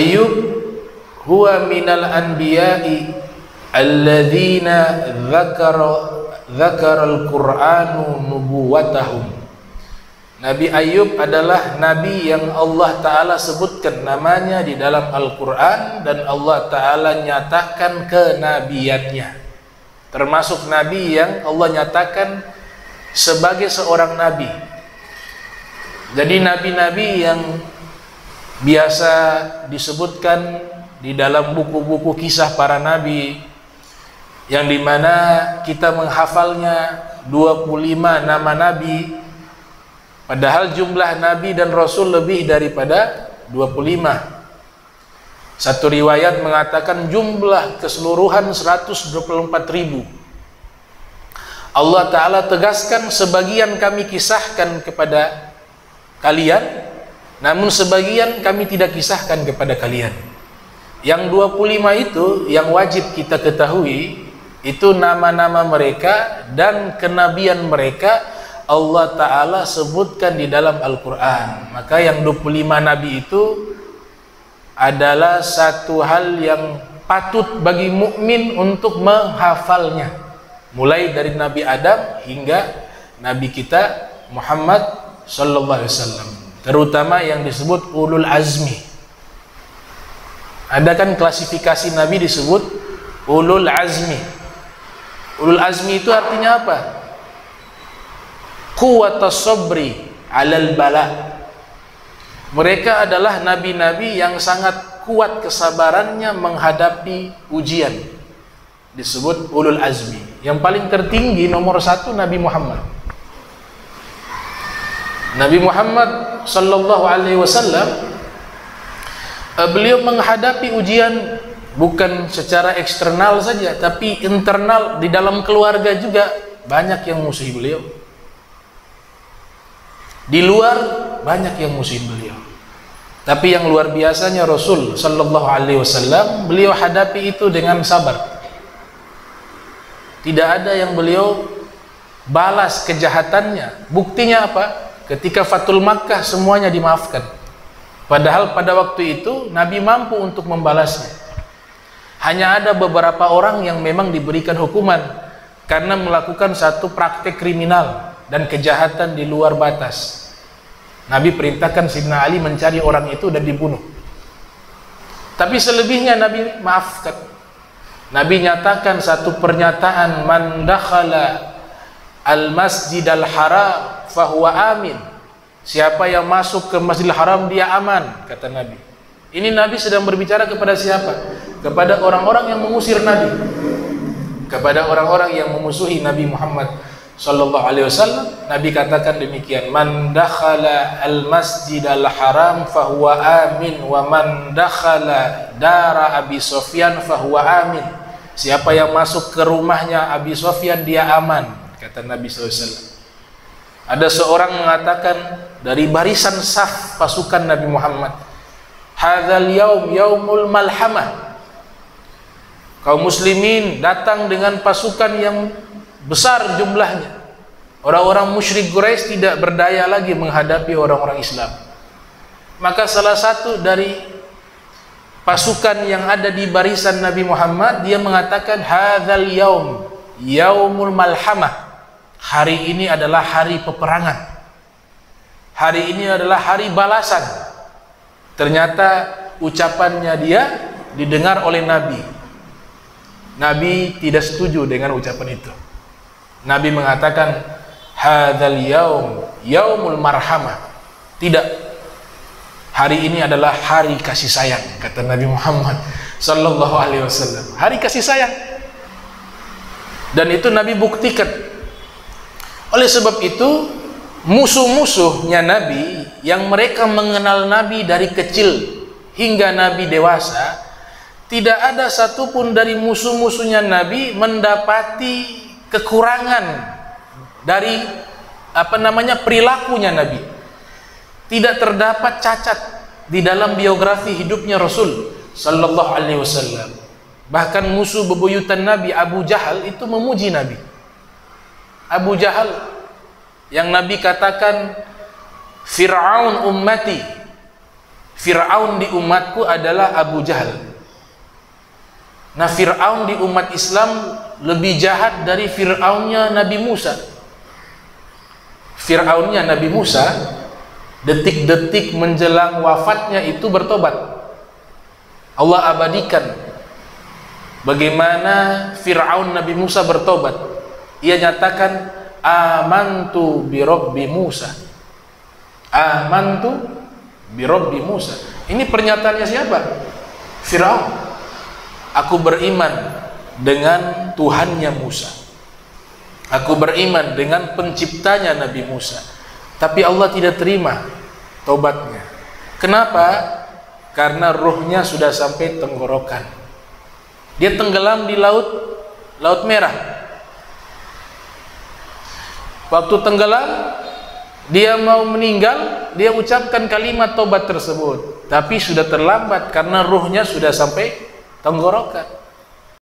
Ayyub huwa minal anbiya'i alladzina dzakara al-Qur'anu nubuwatahum. Nabi Ayyub adalah nabi yang Allah Ta'ala sebutkan namanya di dalam Al-Quran, dan Allah Ta'ala nyatakan kenabiannya. Termasuk nabi yang Allah nyatakan sebagai seorang nabi. Jadi nabi-nabi yang biasa disebutkan di dalam buku-buku kisah para nabi, yang dimana kita menghafalnya 25 nama nabi, padahal jumlah nabi dan rasul lebih daripada 25. Satu riwayat mengatakan jumlah keseluruhan 124.000. Allah Ta'ala tegaskan, sebagian kami kisahkan kepada kalian, namun sebagian kami tidak kisahkan kepada kalian. Yang 25 itu yang wajib kita ketahui, itu nama-nama mereka dan kenabian mereka Allah Ta'ala sebutkan di dalam Al-Quran. Maka yang 25 nabi itu adalah satu hal yang patut bagi mukmin untuk menghafalnya, mulai dari Nabi Adam hingga Nabi kita Muhammad sallallahu alaihi wasallam, terutama yang disebut ulul azmi. Ada kan klasifikasi nabi disebut ulul azmi. Ulul azmi itu artinya apa? Quwwatus sabri 'alal bala. Mereka adalah nabi-nabi yang sangat kuat kesabarannya menghadapi ujian. Disebut ulul azmi. Yang paling tertinggi nomor 1 Nabi Muhammad. Nabi Muhammad sallallahu alaihi wasallam, beliau menghadapi ujian bukan secara eksternal saja, tapi internal. Di dalam keluarga juga banyak yang musuhi beliau. Di luar banyak yang musuhin beliau. Tapi yang luar biasanya Rasul sallallahu alaihi wasallam, beliau hadapi itu dengan sabar. Tidak ada yang beliau balas kejahatannya. Buktinya apa? Ketika Fathul Makkah semuanya dimaafkan. Padahal pada waktu itu Nabi mampu untuk membalasnya. Hanya ada beberapa orang yang memang diberikan hukuman karena melakukan satu praktek kriminal dan kejahatan di luar batas. Nabi perintahkan Sayyidina Ali mencari orang itu dan dibunuh. Tapi selebihnya Nabi maafkan. Nabi nyatakan satu pernyataan, man dakhala al-masjidal haram fahuwa amin. Siapa yang masuk ke Masjidil Haram dia aman, kata Nabi. Ini Nabi sedang berbicara kepada siapa? Kepada orang-orang yang mengusir Nabi, kepada orang-orang yang memusuhi Nabi Muhammad sallallahu alaihi wasallam. Nabi katakan demikian, man dakhala al-masjidal haram fahuwa amin wa man dakhala dara Abi Sufyan fahuwa amin. Siapa yang masuk ke rumahnya Abi Sufyan dia aman, kata Nabi sallallahu alaihi wasallam. Ada seorang mengatakan dari barisan saf pasukan Nabi Muhammad, hadzal yaum yaumul malhamah. Kaum muslimin datang dengan pasukan yang besar jumlahnya. Orang-orang musyrik Quraisy tidak berdaya lagi menghadapi orang-orang Islam. Maka salah satu dari pasukan yang ada di barisan Nabi Muhammad, dia mengatakan hadzal yaum yaumul malhamah. Hari ini adalah hari peperangan. Hari ini adalah hari balasan. Ternyata ucapannya dia didengar oleh Nabi. Nabi tidak setuju dengan ucapan itu. Nabi mengatakan hadzal yaum yaumul marhamah. Tidak. Hari ini adalah hari kasih sayang, kata Nabi Muhammad sallallahu alaihi wasallam. Hari kasih sayang. Dan itu Nabi buktikan. Oleh sebab itu, musuh-musuhnya Nabi yang mereka mengenal Nabi dari kecil hingga Nabi dewasa, tidak ada satupun dari musuh-musuhnya Nabi mendapati kekurangan dari perilakunya Nabi. Tidak terdapat cacat di dalam biografi hidupnya Rasul sallallahu alaihi wasallam. Bahkan musuh bebuyutan Nabi Abu Jahal itu memuji Nabi. Abu Jahal yang Nabi katakan Fir'aun ummati, Fir'aun di umatku adalah Abu Jahal. Nah, Fir'aun di umat Islam lebih jahat dari Fir'aunnya Nabi Musa. Fir'aunnya Nabi Musa detik-detik menjelang wafatnya itu bertobat. Allah abadikan bagaimana Fir'aun Nabi Musa bertobat. Ia nyatakan, amantu bi Rabbi Musa. Amantu bi Rabbi Musa. Ini pernyataannya siapa? Fir'aun. Aku beriman dengan Tuhannya Musa. Aku beriman dengan penciptanya Nabi Musa. Tapi Allah tidak terima taubatnya. Kenapa? Karena ruhnya sudah sampai tenggorokan. Dia tenggelam di Laut Merah. Waktu tenggelam, dia mau meninggal, dia ucapkan kalimat taubat tersebut, tapi sudah terlambat karena ruhnya sudah sampai tenggorokan.